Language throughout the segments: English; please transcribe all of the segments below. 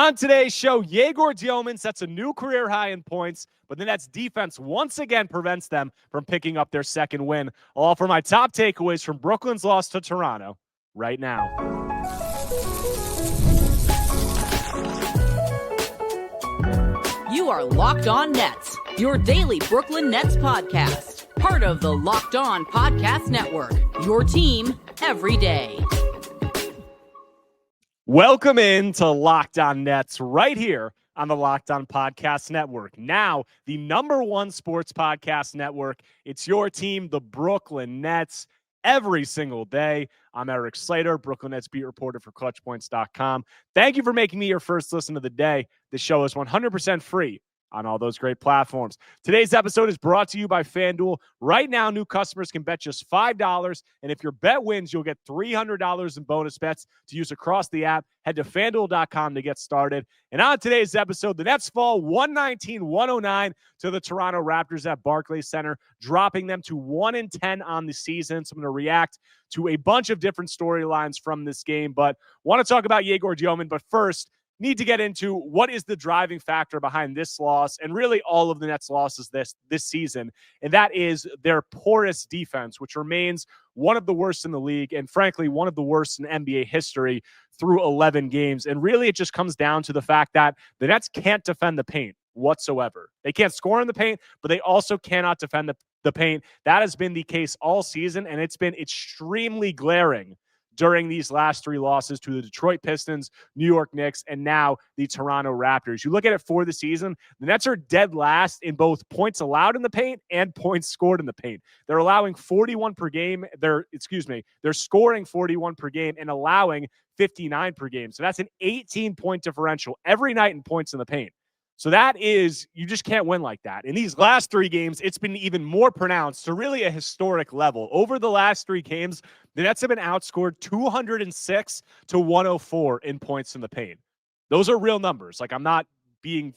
On today's show, Egor Demin sets a new career high in points, but the Nets defense once again prevents them from picking up their second win. I'll offer my top takeaways from Brooklyn's loss to Toronto right now. You are Locked On Nets, your daily Brooklyn Nets podcast. Part of the Locked On Podcast Network, your team every day. Welcome in to Locked On Nets right here on the Locked On Podcast Network. Now, the #1 sports podcast network. It's your team, the Brooklyn Nets, every single day. I'm Erik Slater, Brooklyn Nets beat reporter for ClutchPoints.com. Thank you for making me your first listen of the day. The show is 100% free on all those great platforms. Today's episode is brought to you by FanDuel. Right now, new customers can bet just $5, and if your bet wins, you'll get $300 in bonus bets to use across the app. Head to FanDuel.com to get started. And on today's episode, the Nets fall 119-109 to the Toronto Raptors at Barclays Center, dropping them to 1-10 on the season. So I'm going to react to a bunch of different storylines from this game, but want to talk about Egor Demin. But first, need to get into what is the driving factor behind this loss and really all of the Nets' losses this season, and that is their porous defense, which remains one of the worst in the league and, frankly, one of the worst in NBA history through 11 games. And really, it just comes down to the fact that the Nets can't defend the paint whatsoever. They can't score in the paint, but they also cannot defend the paint. That has been the case all season, and it's been extremely glaring during these last three losses to the Detroit Pistons, New York Knicks, and now the Toronto Raptors. You look at it for the season, the Nets are dead last in both points allowed in the paint and points scored in the paint. They're allowing 41 per game. They're scoring 41 per game and allowing 59 per game. So that's an 18-point differential every night in points in the paint. So that is, you just can't win like that. In these last three games, it's been even more pronounced to really a historic level. Over the last three games, the Nets have been outscored 206-104 in points in the paint. Those are real numbers. Like I'm not being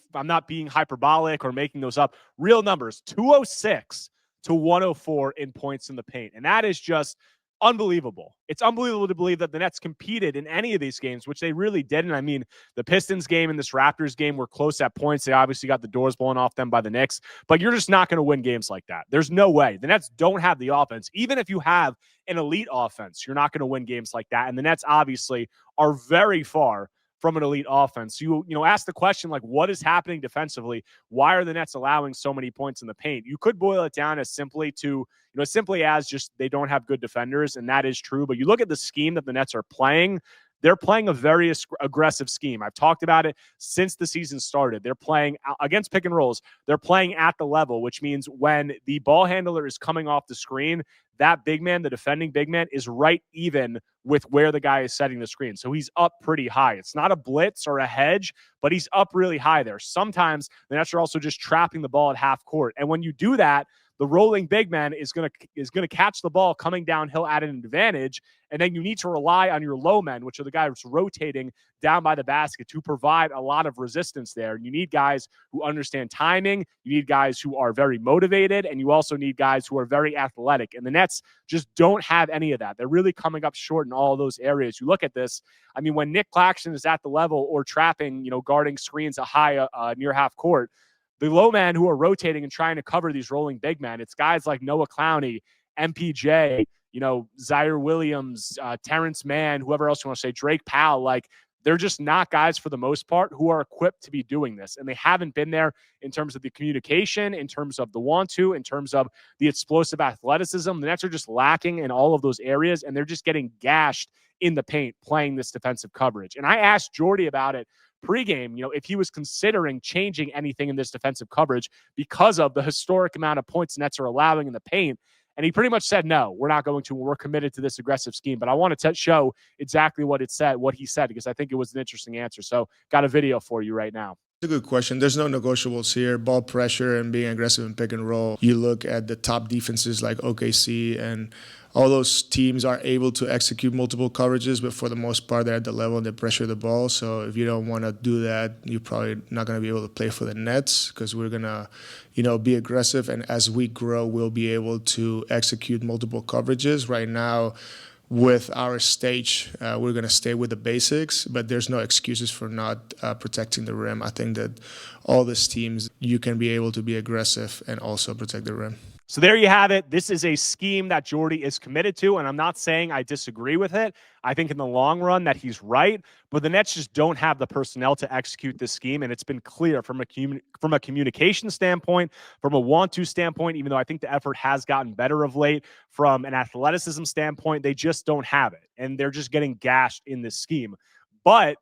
hyperbolic or making those up. Real numbers, 206-104 in points in the paint. And that is just unbelievable. It's unbelievable to believe that the Nets competed in any of these games, which they really didn't. I mean, the Pistons game and this Raptors game were close at points. They obviously got the doors blown off them by the Knicks, but you're just not going to win games like that. There's no way. The Nets don't have the offense. Even if you have an elite offense, you're not going to win games like that. And the Nets obviously are very far from an elite offense. You ask the question, like, what is happening defensively? Why are the Nets allowing so many points in the paint? You could boil it down as simply as just they don't have good defenders, and that is true. But you look at the scheme that the Nets are playing, they're playing a very aggressive scheme. I've talked about it since the season started. They're playing against pick and rolls. They're playing at the level, which means when the ball handler is coming off the screen, that big man, the defending big man, is right even with where the guy is setting the screen. So he's up pretty high. It's not a blitz or a hedge, but he's up really high there. Sometimes the Nets are also just trapping the ball at half court. And when you do that, the rolling big man is going to catch the ball coming downhill at an advantage, and then you need to rely on your low men, which are the guys rotating down by the basket, to provide a lot of resistance there. And you need guys who understand timing, you need guys who are very motivated, and you also need guys who are very athletic. And the Nets just don't have any of that. They're really coming up short in all of those areas. You look at this, I mean, when Nick Claxton is at the level or trapping, guarding screens a high near half court, the low men who are rotating and trying to cover these rolling big men, it's guys like Noah Clowney, MPJ, Zaire Williams, Terrence Mann, whoever else you want to say, Drake Powell. Like, they're just not guys for the most part who are equipped to be doing this. And they haven't been there in terms of the communication, in terms of the want to, in terms of the explosive athleticism. The Nets are just lacking in all of those areas, and they're just getting gashed in the paint playing this defensive coverage. And I asked Jordy about it pregame, if he was considering changing anything in this defensive coverage because of the historic amount of points Nets are allowing in the paint. And he pretty much said, no, we're not going to. We're committed to this aggressive scheme. But I want to show exactly what he said, because I think it was an interesting answer. So got a video for you right now. It's a good question. There's no negotiables here. Ball pressure and being aggressive in pick and roll. You look at the top defenses like OKC, and all those teams are able to execute multiple coverages, but for the most part, they're at the level and they pressure the ball. So if you don't want to do that, you're probably not going to be able to play for the Nets, because we're going to, be aggressive. And as we grow, we'll be able to execute multiple coverages. Right now, with our stage, we're going to stay with the basics, but there's no excuses for not protecting the rim. I think that all these teams, you can be able to be aggressive and also protect the rim. So there you have it. This is a scheme that Jordy is committed to, and I'm not saying I disagree with it. I think in the long run that he's right, but the Nets just don't have the personnel to execute this scheme, and it's been clear from a communication standpoint, from a want-to standpoint, even though I think the effort has gotten better of late, from an athleticism standpoint, they just don't have it, and they're just getting gashed in this scheme. But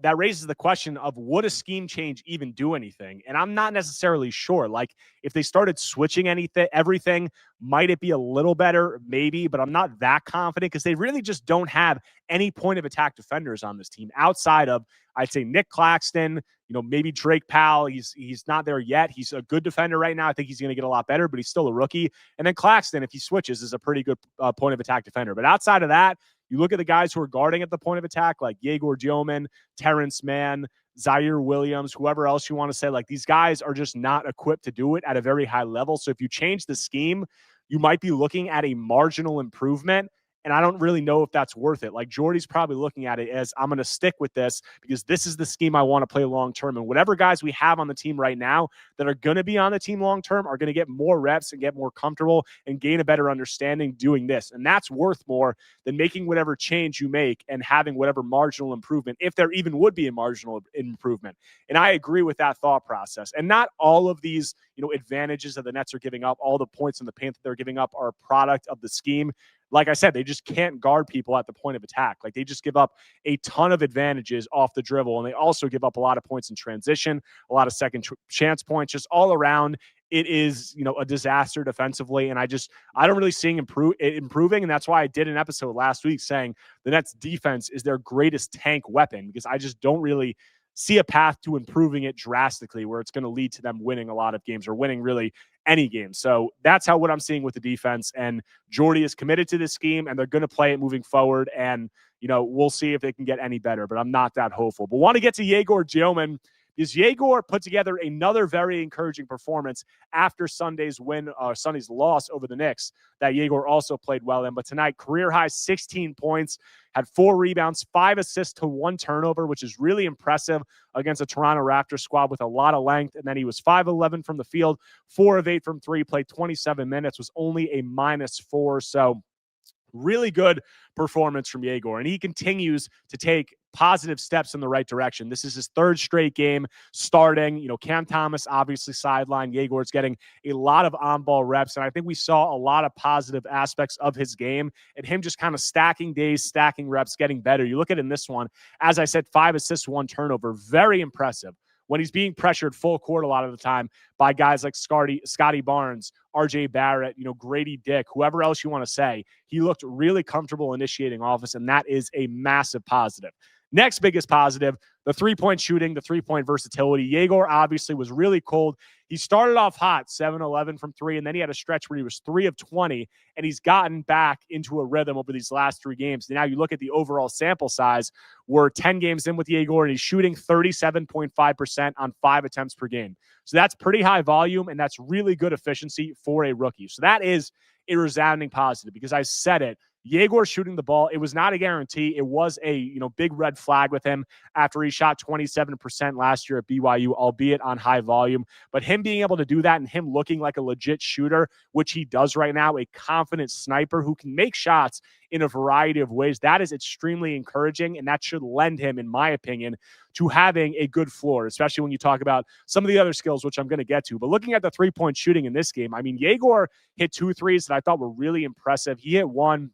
that raises the question of, would a scheme change even do anything? And I'm not necessarily sure. Like, if they started switching everything, might it be a little better? Maybe, but I'm not that confident because they really just don't have any point of attack defenders on this team outside of, I'd say, Nick Claxton, maybe Drake Powell. He's not there yet. He's a good defender right now. I think he's going to get a lot better, but he's still a rookie. And then Claxton, if he switches, is a pretty good point of attack defender. But outside of that, you look at the guys who are guarding at the point of attack, like Egor Demin, Terrence Mann, Zaire Williams, whoever else you want to say. Like, these guys are just not equipped to do it at a very high level. So if you change the scheme, you might be looking at a marginal improvement. And I don't really know if that's worth it. Like, Jordy's probably looking at it as, I'm going to stick with this because this is the scheme I want to play long-term. And whatever guys we have on the team right now that are going to be on the team long-term are going to get more reps and get more comfortable and gain a better understanding doing this. And that's worth more than making whatever change you make and having whatever marginal improvement, if there even would be a marginal improvement. And I agree with that thought process. And not all of these, advantages that the Nets are giving up, all the points in the paint that they're giving up are a product of the scheme. Like I said, they just can't guard people at the point of attack. Like, they just give up a ton of advantages off the dribble, and they also give up a lot of points in transition, a lot of second chance points, just all around. It is, a disaster defensively, and I don't really see it improving, and that's why I did an episode last week saying the Nets defense is their greatest tank weapon, because I just don't really see a path to improving it drastically where it's going to lead to them winning a lot of games or winning really any game. So that's what I'm seeing with the defense. And Jordy is committed to this scheme, and they're going to play it moving forward. And, we'll see if they can get any better, but I'm not that hopeful. But want to get to Egor Demin, because Egor put together another very encouraging performance after Sunday's loss over the Knicks that Egor also played well in. But tonight, career high 16 points, had 4 rebounds, 5 assists to 1 turnover, which is really impressive against a Toronto Raptors squad with a lot of length. And then he was 5-11 from the field, 4 of 8 from 3, played 27 minutes, was only a -4. So really good performance from Egor, and he continues to take positive steps in the right direction. This is his 3rd straight game starting. Cam Thomas obviously sidelined. Yegor's getting a lot of on-ball reps, and I think we saw a lot of positive aspects of his game and him just kind of stacking days, stacking reps, getting better. You look at it in this one, as I said, 5 assists, 1 turnover. Very impressive. When he's being pressured full court a lot of the time by guys like Scotty Barnes, RJ Barrett, Grady Dick, whoever else you want to say, he looked really comfortable initiating offense, and that is a massive positive. Next biggest positive, the three-point shooting, the three-point versatility. Egor obviously was really cold. He started off hot, 7-11 from 3, and then he had a stretch where he was 3 of 20, and he's gotten back into a rhythm over these last 3 games. Now you look at the overall sample size. We're 10 games in with Egor, and he's shooting 37.5% on 5 attempts per game. So that's pretty high volume, and that's really good efficiency for a rookie. So that is a resounding positive, because I said it. Egor shooting the ball, it was not a guarantee. It was a big red flag with him after he shot 27% last year at BYU, albeit on high volume. But him being able to do that and him looking like a legit shooter, which he does right now, a confident sniper who can make shots in a variety of ways, that is extremely encouraging, and that should lend him, in my opinion, to having a good floor, especially when you talk about some of the other skills, which I'm going to get to. But looking at the three-point shooting in this game, I mean, Egor hit 2 threes that I thought were really impressive. He hit one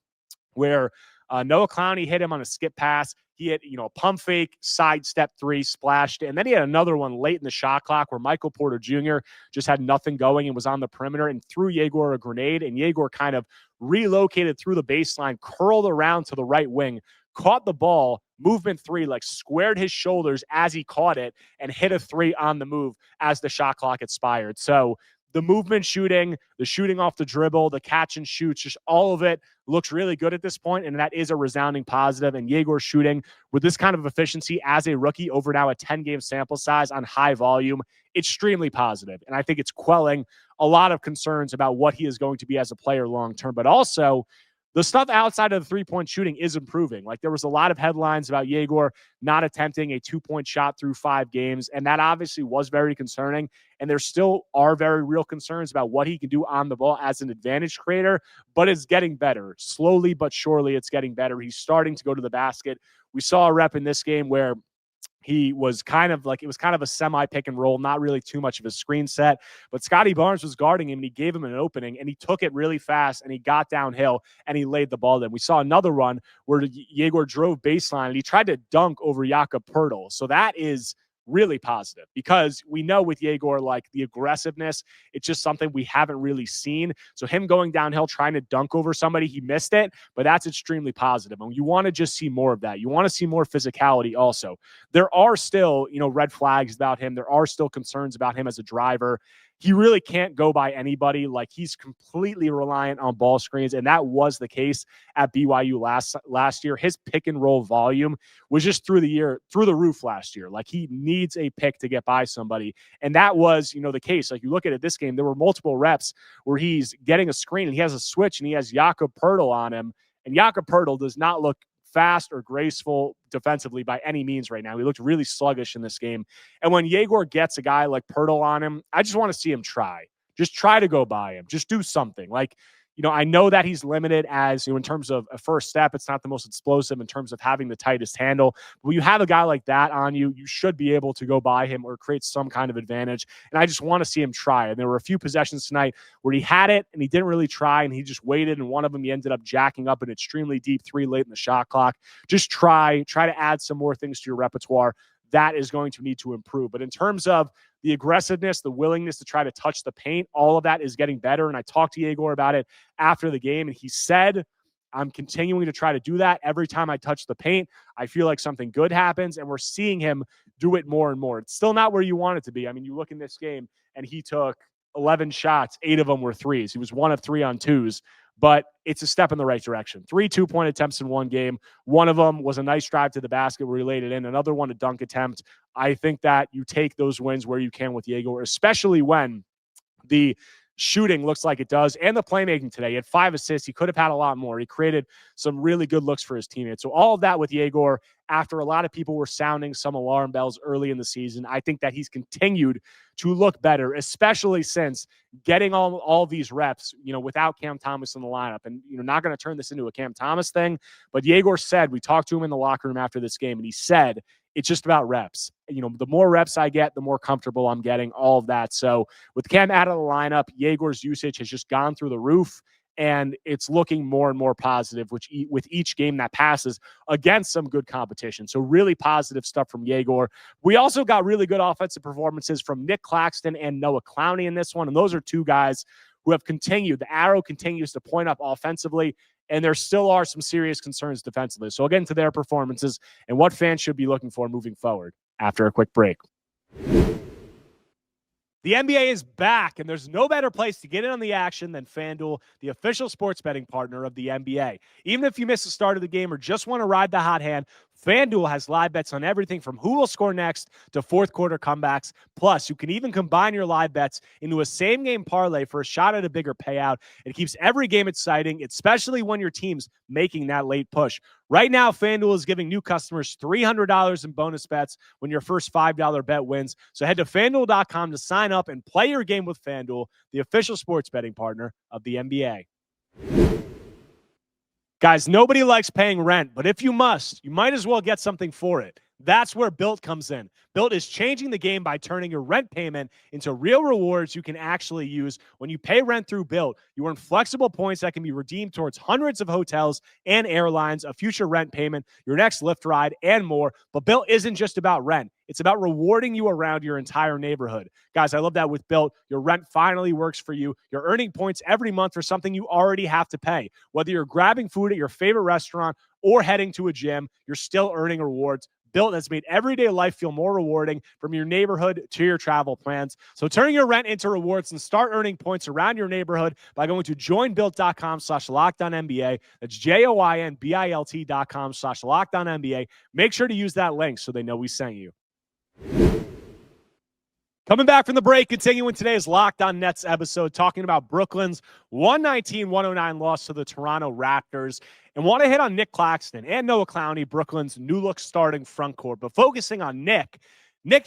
where Noah Clowney hit him on a skip pass. He hit, a pump fake, sidestep 3, splashed it. And then he had another one late in the shot clock where Michael Porter Jr. just had nothing going and was on the perimeter and threw Egor a grenade. And Egor kind of relocated through the baseline, curled around to the right wing, caught the ball, movement 3, like squared his shoulders as he caught it, and hit a 3 on the move as the shot clock expired. So the movement shooting, the shooting off the dribble, the catch and shoots, just all of it looks really good at this point, and that is a resounding positive. And Egor shooting with this kind of efficiency as a rookie over now a 10-game sample size on high volume, extremely positive. And I think it's quelling a lot of concerns about what he is going to be as a player long-term. But also, the stuff outside of the three-point shooting is improving. Like, there was a lot of headlines about Egor not attempting a 2-point shot through 5 games, and that obviously was very concerning. And there still are very real concerns about what he can do on the ball as an advantage creator, but it's getting better. Slowly but surely, it's getting better. He's starting to go to the basket. We saw a rep in this game where he was kind of like, it was kind of a semi pick and roll, not really too much of a screen set, but Scotty Barnes was guarding him and he gave him an opening and he took it really fast and he got downhill and he laid the ball in. We saw another run where Egor drove baseline and he tried to dunk over Jakob Poeltl. So that is really positive, because we know with Egor, like, the aggressiveness, it's just something we haven't really seen. So him going downhill trying to dunk over somebody, he missed it, but that's extremely positive. And you want to just see more of that. You want to see more physicality also. There are still, red flags about him. There are still concerns about him as a driver. He really can't go by anybody. Like, he's completely reliant on ball screens, and that was the case at BYU last year. His pick and roll volume was just through the roof last year. Like, he needs a pick to get by somebody, and that was, the case. Like, you look at it this game, there were multiple reps where he's getting a screen and he has a switch and he has Jakob Poeltl on him, and Jakob Poeltl does not look fast or graceful defensively by any means right now. He looked really sluggish in this game. And when Egor gets a guy like Poeltl on him, I just want to see him try. Just try to go by him. Just do something. Like, I know that he's limited as, in terms of a first step. It's not the most explosive in terms of having the tightest handle. But when you have a guy like that on you, you should be able to go by him or create some kind of advantage. And I just want to see him try. And there were a few possessions tonight where he had it and he didn't really try, and he just waited. And one of them, he ended up jacking up an extremely deep 3 late in the shot clock. Just try to add some more things to your repertoire. That is going to need to improve. But in terms of the aggressiveness, the willingness to try to touch the paint, all of that is getting better. And I talked to Egor about it after the game, and he said, I'm continuing to try to do that. Every time I touch the paint, I feel like something good happens, and we're seeing him do it more and more. It's still not where you want it to be. I mean, you look in this game, and he took 11 shots, 8 of them were threes. He was 1 of 3 on twos, but it's a step in the right direction. 3 2-point attempts in one game. One of them was a nice drive to the basket where he laid it in. Another one, a dunk attempt. I think that you take those wins where you can with Egor, especially when the shooting looks like it does, and the playmaking today. He had 5 assists. He could have had a lot more. He created some really good looks for his teammates. So all of that with Egor, after a lot of people were sounding some alarm bells early in the season, I think that he's continued to look better, especially since getting all these reps, without Cam Thomas in the lineup. And, not going to turn this into a Cam Thomas thing, but Egor said, we talked to him in the locker room after this game, and he said, it's just about reps. The more reps I get, the more comfortable I'm getting, all of that. So with Cam out of the lineup, Egor's usage has just gone through the roof, and it's looking more and more positive, with each game that passes against some good competition. So really positive stuff from Egor. We also got really good offensive performances from Nick Claxton and Noah Clowney in this one, and those are 2 guys who have continued. The arrow continues to point up offensively, and there still are some serious concerns defensively. So I'll get into their performances and what fans should be looking for moving forward after a quick break. The NBA is back, and there's no better place to get in on the action than FanDuel, the official sports betting partner of the NBA. Even if you miss the start of the game or just want to ride the hot hand, FanDuel has live bets on everything from who will score next to fourth quarter comebacks. Plus, you can even combine your live bets into a same-game parlay for a shot at a bigger payout. It keeps every game exciting, especially when your team's making that late push. Right now, FanDuel is giving new customers $300 in bonus bets when your first $5 bet wins. So head to FanDuel.com to sign up and play your game with FanDuel, the official sports betting partner of the NBA. Guys, nobody likes paying rent, but if you must, you might as well get something for it. That's where Built comes in. Built is changing the game by turning your rent payment into real rewards you can actually use. When you pay rent through Built, you earn flexible points that can be redeemed towards hundreds of hotels and airlines, a future rent payment, your next Lyft ride, and more. But Built isn't just about rent. It's about rewarding you around your entire neighborhood. Guys, I love that with Built, your rent finally works for you. You're earning points every month for something you already have to pay. Whether you're grabbing food at your favorite restaurant or heading to a gym, you're still earning rewards. Built has made everyday life feel more rewarding, from your neighborhood to your travel plans. So turn your rent into rewards and start earning points around your neighborhood by going to joinbuilt.com/LockedOnNBA. That's JOINBILT.com/LockedOnNBA. Make sure to use that link so they know we sent you. Coming back from the break, continuing today's Locked On Nets episode, talking about Brooklyn's 119-109 loss to the Toronto Raptors. And want to hit on Nick Claxton and Noah Clowney, Brooklyn's new-look starting front court. But focusing on Nick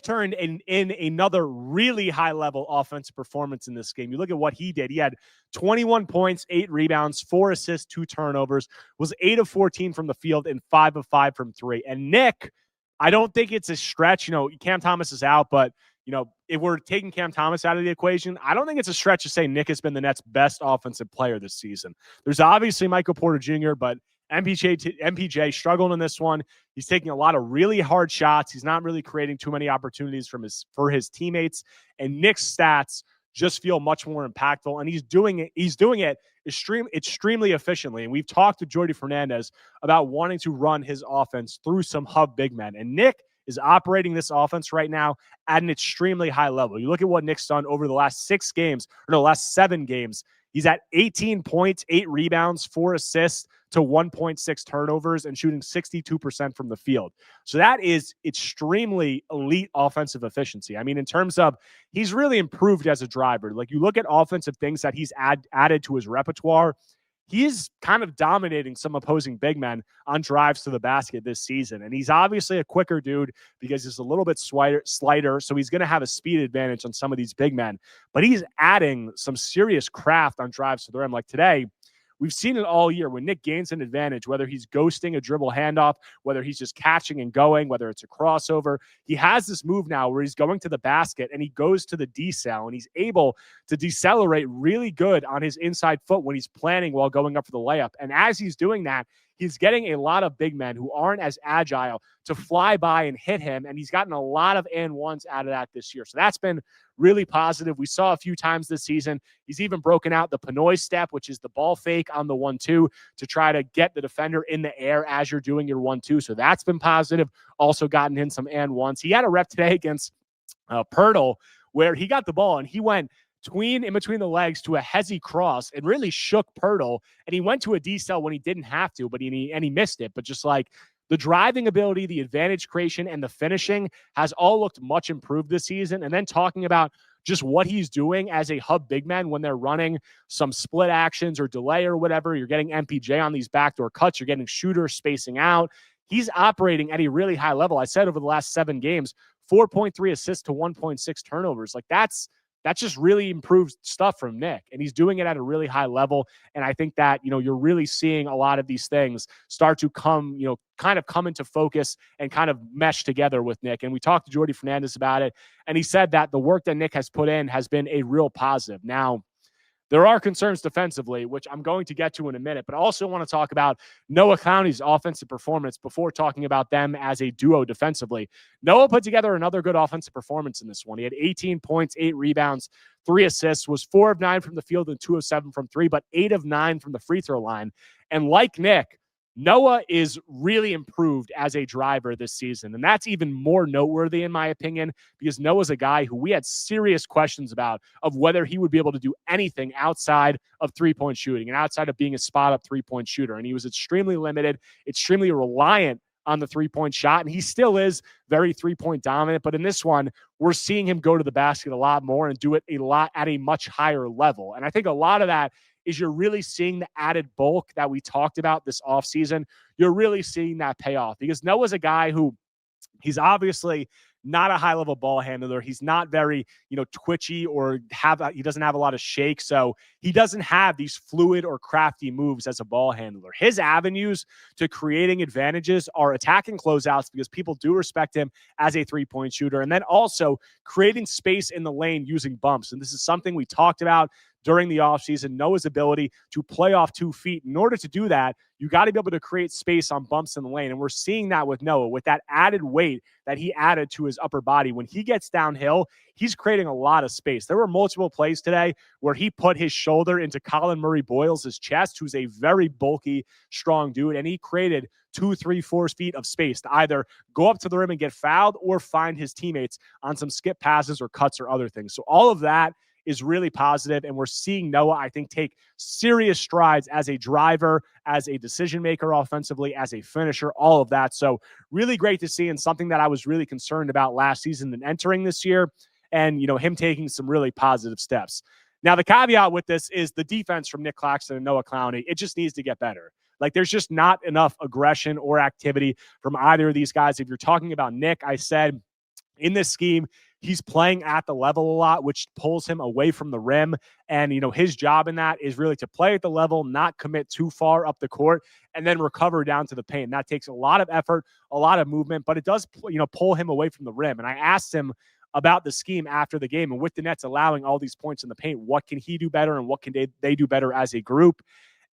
turned in another really high-level offensive performance in this game. You look at what he did. He had 21 points, 8 rebounds, 4 assists, 2 turnovers, was 8 of 14 from the field, and 5 of 5 from 3. And Nick, I don't think it's a stretch. Cam Thomas is out, but if we're taking Cam Thomas out of the equation, I don't think it's a stretch to say Nick has been the Nets' best offensive player this season. There's obviously Michael Porter Jr., but MPJ struggled in this one. He's taking a lot of really hard shots. He's not really creating too many opportunities for his teammates. And Nick's stats just feel much more impactful, and he's doing it extremely efficiently. And we've talked to Jordi Fernandez about wanting to run his offense through some hub big men. And Nick is operating this offense right now at an extremely high level. You look at what Nick's done over the last 7 games. He's at 18 points, 8 rebounds, 4 assists to 1.6 turnovers, and shooting 62% from the field. So that is extremely elite offensive efficiency. I mean, in terms of, he's really improved as a driver. Like, you look at offensive things that he's added to his repertoire, he's kind of dominating some opposing big men on drives to the basket this season. And he's obviously a quicker dude because he's a little bit slighter, so he's going to have a speed advantage on some of these big men. But he's adding some serious craft on drives to the rim. Like today, we've seen it all year. When Nick gains an advantage, whether he's ghosting a dribble handoff, whether he's just catching and going, whether it's a crossover, he has this move now where he's going to the basket and he goes to the decel, and he's able to decelerate really good on his inside foot when he's planning while going up for the layup. And as he's doing that, he's getting a lot of big men who aren't as agile to fly by and hit him, and he's gotten a lot of and ones out of that this year. So that's been really positive. We saw a few times this season, he's even broken out the Pinoy step, which is the ball fake on the 1-2 to try to get the defender in the air as you're doing your 1-2. So that's been positive. Also gotten in some and ones. He had a rep today against Pirtle where he got the ball and he went in between the legs to a hezzy cross and really shook Pirtle, and he went to a decel when he didn't have to, but he missed it. But just like the driving ability, the advantage creation, and the finishing has all looked much improved this season. And then talking about just what he's doing as a hub big man when they're running some split actions or delay or whatever, you're getting MPJ on these backdoor cuts, you're getting shooters spacing out. He's operating at a really high level. I said over the last 7 games, 4.3 assists to 1.6 turnovers. Like that's just really improved stuff from Nick, and he's doing it at a really high level. And I think that, you're really seeing a lot of these things start to come, kind of come into focus and kind of mesh together with Nick. And we talked to Jordi Fernandez about it, and he said that the work that Nick has put in has been a real positive. Now, there are concerns defensively, which I'm going to get to in a minute, but I also want to talk about Noah Clowney's offensive performance before talking about them as a duo defensively. Noah put together another good offensive performance in this one. He had 18 points, 8 rebounds, 3 assists, was 4 of 9 from the field and 2 of 7 from 3, but 8 of 9 from the free throw line. And like Nick, Noah is really improved as a driver this season. And that's even more noteworthy, in my opinion, because Noah's a guy who we had serious questions about of whether he would be able to do anything outside of three-point shooting and outside of being a spot-up three-point shooter. And he was extremely limited, extremely reliant on the three-point shot. And he still is very three-point dominant. But in this one, we're seeing him go to the basket a lot more and do it a lot at a much higher level. And I think a lot of that is you're really seeing the added bulk that we talked about this offseason. You're really seeing that pay off because Noah's a guy who he's obviously not a high-level ball handler. He's not very, twitchy or he doesn't have a lot of shake. So he doesn't have these fluid or crafty moves as a ball handler. His avenues to creating advantages are attacking closeouts because people do respect him as a three-point shooter. And then also creating space in the lane using bumps. And this is something we talked about during the offseason, Noah's ability to play off 2 feet. In order to do that, you got to be able to create space on bumps in the lane. And we're seeing that with Noah, with that added weight that he added to his upper body. When he gets downhill, he's creating a lot of space. There were multiple plays today where he put his shoulder into Colin Murray Boyles' chest, who's a very bulky, strong dude, and he created 2, 3, 4 feet of space to either go up to the rim and get fouled or find his teammates on some skip passes or cuts or other things. So all of that is really positive, and we're seeing Noah, I think, take serious strides as a driver, as a decision maker offensively, as a finisher, all of that. So really great to see, and something that I was really concerned about last season and entering this year. and, him taking some really positive steps. Now, the caveat with this is the defense from Nick Claxton and Noah Clowney, it just needs to get better. Like, there's just not enough aggression or activity from either of these guys. If you're talking about Nick, I said in this scheme, he's playing at the level a lot, which pulls him away from the rim. And, his job in that is really to play at the level, not commit too far up the court, and then recover down to the paint. That takes a lot of effort, a lot of movement, but it does, pull him away from the rim. And I asked him about the scheme after the game, and with the Nets allowing all these points in the paint, what can he do better and what can they do better as a group?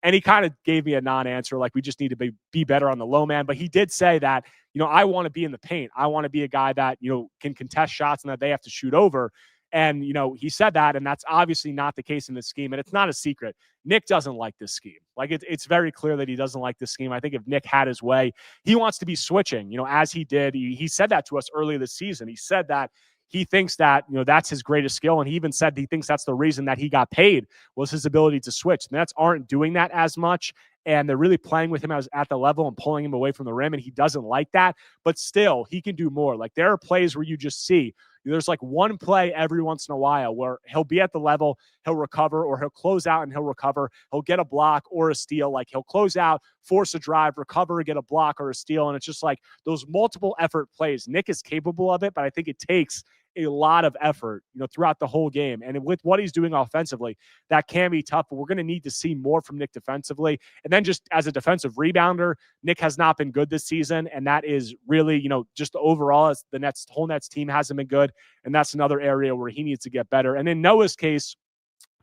And he kind of gave me a non-answer, like we just need to be better on the low man. But he did say that, I want to be in the paint. I want to be a guy that, can contest shots and that they have to shoot over. And, he said that, and that's obviously not the case in this scheme. And it's not a secret. Nick doesn't like this scheme. Like, it's very clear that he doesn't like this scheme. I think if Nick had his way, he wants to be switching, as he did. He said that to us earlier this season. He said that he thinks that, that's his greatest skill. And he even said he thinks that's the reason that he got paid was his ability to switch. The Nets aren't doing that as much. And they're really playing with him at the level and pulling him away from the rim. And he doesn't like that. But still, he can do more. Like, there are plays where you just see there's like one play every once in a while where he'll be at the level, he'll recover, or he'll close out and he'll recover. He'll get a block or a steal. Like, he'll close out, force a drive, recover, get a block or a steal. And it's just like those multiple effort plays. Nick is capable of it, but I think it takes a lot of effort, throughout the whole game. And with what he's doing offensively, that can be tough, but we're going to need to see more from Nick defensively. And then just as a defensive rebounder, Nick has not been good this season. And that is really, just overall, as the whole Nets team hasn't been good. And that's another area where he needs to get better. And in Noah's case,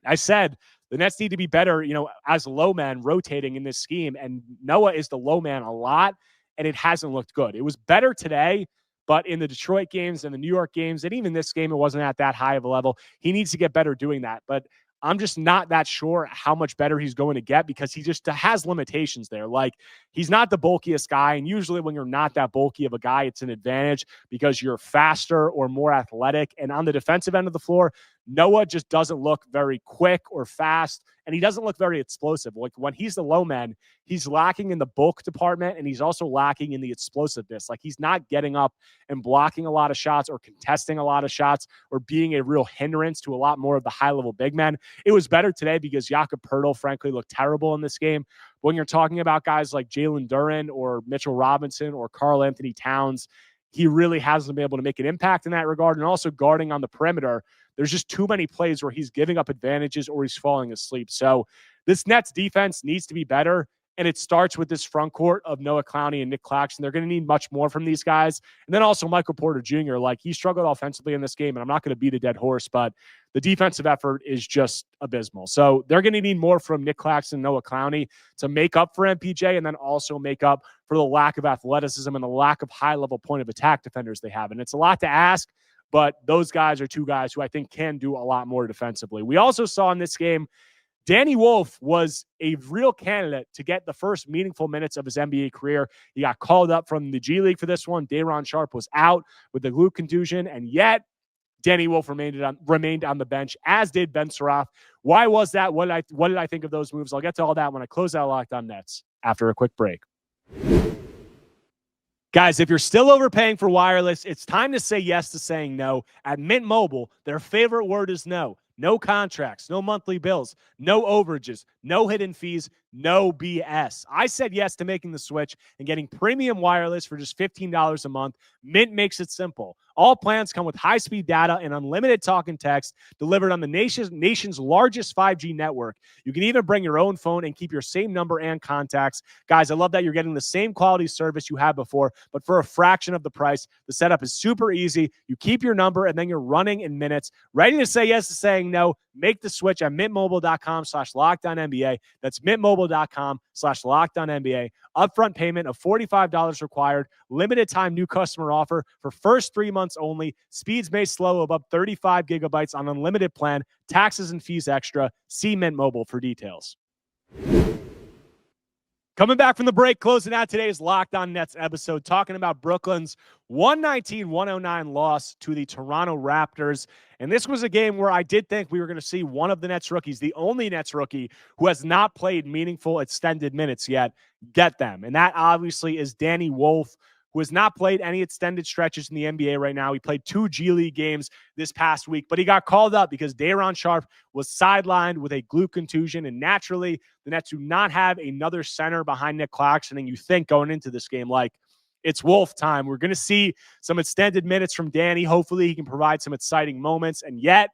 I said the Nets need to be better, as low man rotating in this scheme. And Noah is the low man a lot, and it hasn't looked good. It was better today, but in the Detroit games and the New York games, and even this game, it wasn't at that high of a level. He needs to get better doing that. But I'm just not that sure how much better he's going to get because he just has limitations there. Like, he's not the bulkiest guy. And usually when you're not that bulky of a guy, it's an advantage because you're faster or more athletic. And on the defensive end of the floor, Noah just doesn't look very quick or fast, and he doesn't look very explosive. Like, when he's the low man, he's lacking in the bulk department, and he's also lacking in the explosiveness. Like, he's not getting up and blocking a lot of shots or contesting a lot of shots or being a real hindrance to a lot more of the high-level big men. It was better today because Jakob Poeltl, frankly, looked terrible in this game. When you're talking about guys like Jalen Duren or Mitchell Robinson or Karl Anthony Towns, he really hasn't been able to make an impact in that regard. And also guarding on the perimeter, there's just too many plays where he's giving up advantages or he's falling asleep. So this Nets defense needs to be better. And it starts with this front court of Noah Clowney and Nick Claxton. They're going to need much more from these guys. And then also Michael Porter Jr. Like, he struggled offensively in this game, and I'm not going to beat a dead horse, but the defensive effort is just abysmal. So they're going to need more from Nick Claxton and Noah Clowney to make up for MPJ and then also make up for the lack of athleticism and the lack of high-level point of attack defenders they have. And it's a lot to ask, but those guys are two guys who I think can do a lot more defensively. We also saw in this game, Danny Wolf was a real candidate to get the first meaningful minutes of his NBA career. He got called up from the G League for this one. Day'Ron Sharpe was out with the glute contusion, and yet Danny Wolf remained on the bench, as did Ben Sarath. Why was that? What did I think of those moves? I'll get to all that when I close out Locked On Nets after a quick break. Guys, if you're still overpaying for wireless, it's time to say yes to saying no. At Mint Mobile, their favorite word is no. No contracts, no monthly bills, no overages, no hidden fees, no BS. I said yes to making the switch and getting premium wireless for just $15 a month. Mint makes it simple. All plans come with high-speed data and unlimited talk and text delivered on the nation's largest 5G network. You can even bring your own phone and keep your same number and contacts. Guys, I love that you're getting the same quality service you had before, but for a fraction of the price. The setup is super easy. You keep your number, and then you're running in minutes. Ready to say yes to saying no? Make the switch at mintmobile.com/LockedOnNBA. That's mintmobile.com/LockedOnNBA. Upfront payment of $45 required. Limited time new customer offer for first 3 months only. Speeds may slow above 35 gigabytes on unlimited plan. Taxes and fees extra. See Mint Mobile for details. Coming back from the break, closing out today's Locked On Nets episode, talking about Brooklyn's 119-109 loss to the Toronto Raptors. And this was a game where I did think we were going to see one of the Nets rookies, the only Nets rookie who has not played meaningful extended minutes yet, get them. And that obviously is Danny Wolf, who has not played any extended stretches in the NBA right now. He played 2 G League games this past week, but he got called up because Day'Ron Sharpe was sidelined with a glute contusion, and naturally, the Nets do not have another center behind Nick Claxton, and you think going into this game, like, it's Wolf time. We're going to see some extended minutes from Danny. Hopefully, he can provide some exciting moments, and yet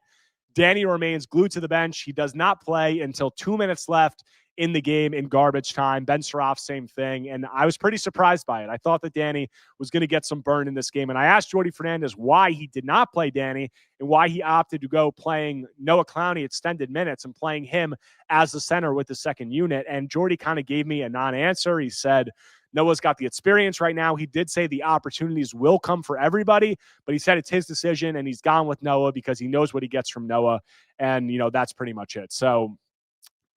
Danny remains glued to the bench. He does not play until 2 minutes left in the game in garbage time. Ben Surratt, same thing. And I was pretty surprised by it. I thought that Danny was going to get some burn in this game. And I asked Jordy Fernandez why he did not play Danny and why he opted to go playing Noah Clowney extended minutes and playing him as the center with the second unit. And Jordy kind of gave me a non-answer. He said, Noah's got the experience right now. He did say the opportunities will come for everybody, but he said it's his decision and he's gone with Noah because he knows what he gets from Noah. And, that's pretty much it. So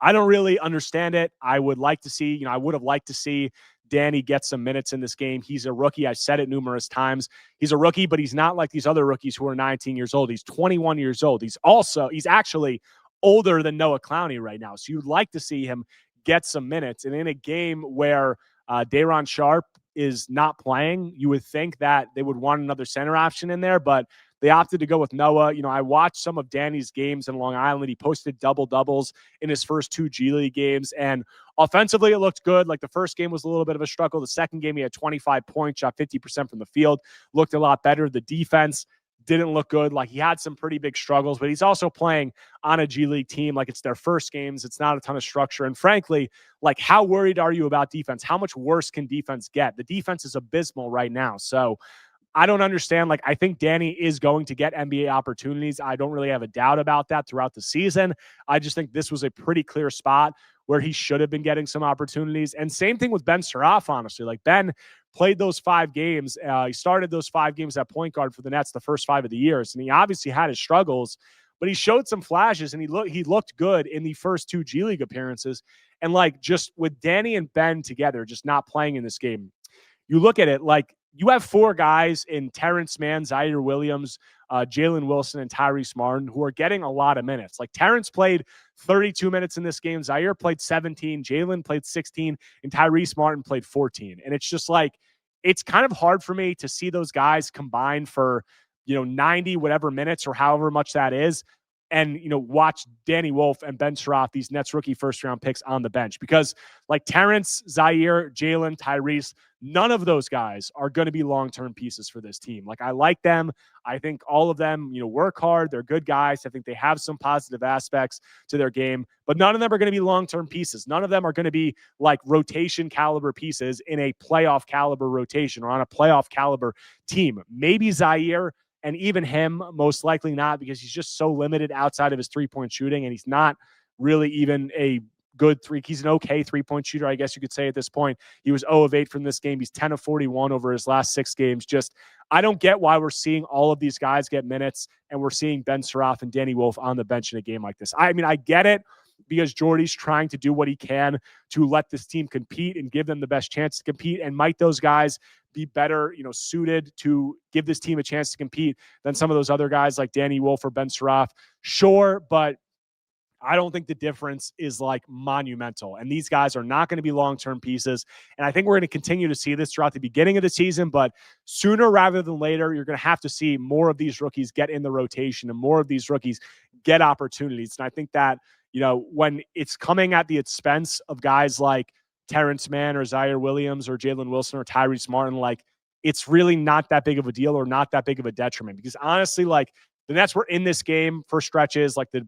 I don't really understand it. I would like to see, I would have liked to see Danny get some minutes in this game. He's a rookie. I said it numerous times. He's a rookie, but he's not like these other rookies who are 19 years old. He's 21 years old. He's actually older than Noah Clowney right now. So you'd like to see him get some minutes. And in a game where Day'Ron Sharpe is not playing, you would think that they would want another center option in there, but they opted to go with Noah. I watched some of Danny's games in Long Island. He posted double-doubles in his first 2 G League games, and offensively it looked good. Like the first game was a little bit of a struggle. The second game he had 25 points, shot 50% from the field, looked a lot better. The defense didn't look good. Like he had some pretty big struggles, but he's also playing on a G League team. Like it's their first games. It's not a ton of structure. And frankly, like how worried are you about defense? How much worse can defense get? The defense is abysmal right now. So I don't understand. Like I think Danny is going to get NBA opportunities. I don't really have a doubt about that throughout the season. I just think this was a pretty clear spot where he should have been getting some opportunities. And same thing with Ben Surratt, honestly. Like Ben played those 5 games. He started those 5 games at point guard for the Nets the first 5 of the years. And he obviously had his struggles, but he showed some flashes and he looked good in the first 2 G League appearances. And like just with Danny and Ben together, just not playing in this game, you look at it like you have 4 guys in Terrence Mann, Zaire Williams, Jalen Wilson, and Tyrese Martin who are getting a lot of minutes. Like Terrence played 32 minutes in this game. Zaire played 17. Jalen played 16. And Tyrese Martin played 14. And it's just like, it's kind of hard for me to see those guys combined for, 90 whatever minutes or however much that is. And, watch Danny Wolf and Ben Surratt, these Nets rookie first-round picks on the bench. Because, like, Terrence, Zaire, Jalen, Tyrese, none of those guys are going to be long-term pieces for this team. Like, I like them. I think all of them, work hard. They're good guys. I think they have some positive aspects to their game. But none of them are going to be long-term pieces. None of them are going to be, like, rotation-caliber pieces in a playoff-caliber rotation or on a playoff-caliber team. Maybe Zaire, and even him, most likely not, because he's just so limited outside of his three-point shooting, and he's not really even a good he's an okay three-point shooter, I guess you could say at this point. He was 0 of 8 from this game. He's 10 of 41 over his last 6 games. Just, I don't get why we're seeing all of these guys get minutes, and we're seeing Ben Surratt and Danny Wolf on the bench in a game like this. I mean, I get it, because Jordy's trying to do what he can to let this team compete and give them the best chance to compete. And might those guys be better, suited to give this team a chance to compete than some of those other guys like Danny Wolf or Ben Surratt? Sure, but I don't think the difference is like monumental. And these guys are not going to be long-term pieces. And I think we're going to continue to see this throughout the beginning of the season, but sooner rather than later, you're going to have to see more of these rookies get in the rotation and more of these rookies get opportunities. And I think that, when it's coming at the expense of guys like Terrence Mann or Zaire Williams or Jalen Wilson or Tyrese Martin, like it's really not that big of a deal or not that big of a detriment, because honestly, like the Nets were in this game for stretches, like the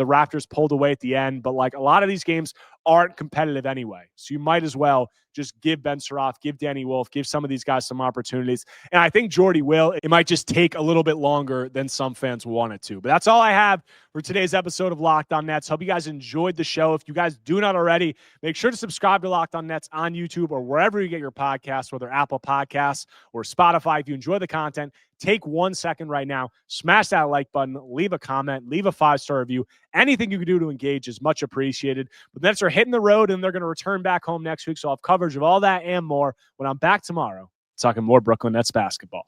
Raptors pulled away at the end, but like a lot of these games aren't competitive anyway. So you might as well just give Ben Surratt, give Danny Wolf, give some of these guys some opportunities. And I think Jordy will. It might just take a little bit longer than some fans want it to. But that's all I have for today's episode of Locked On Nets. Hope you guys enjoyed the show. If you guys do not already, make sure to subscribe to Locked On Nets on YouTube or wherever you get your podcasts, whether Apple Podcasts or Spotify. If you enjoy the content, take 1 second right now, smash that like button, leave a comment, leave a 5-star review. Anything you can do to engage is much appreciated. But the Nets are hitting the road, and they're going to return back home next week. So I'll have coverage of all that and more when I'm back tomorrow talking more Brooklyn Nets basketball.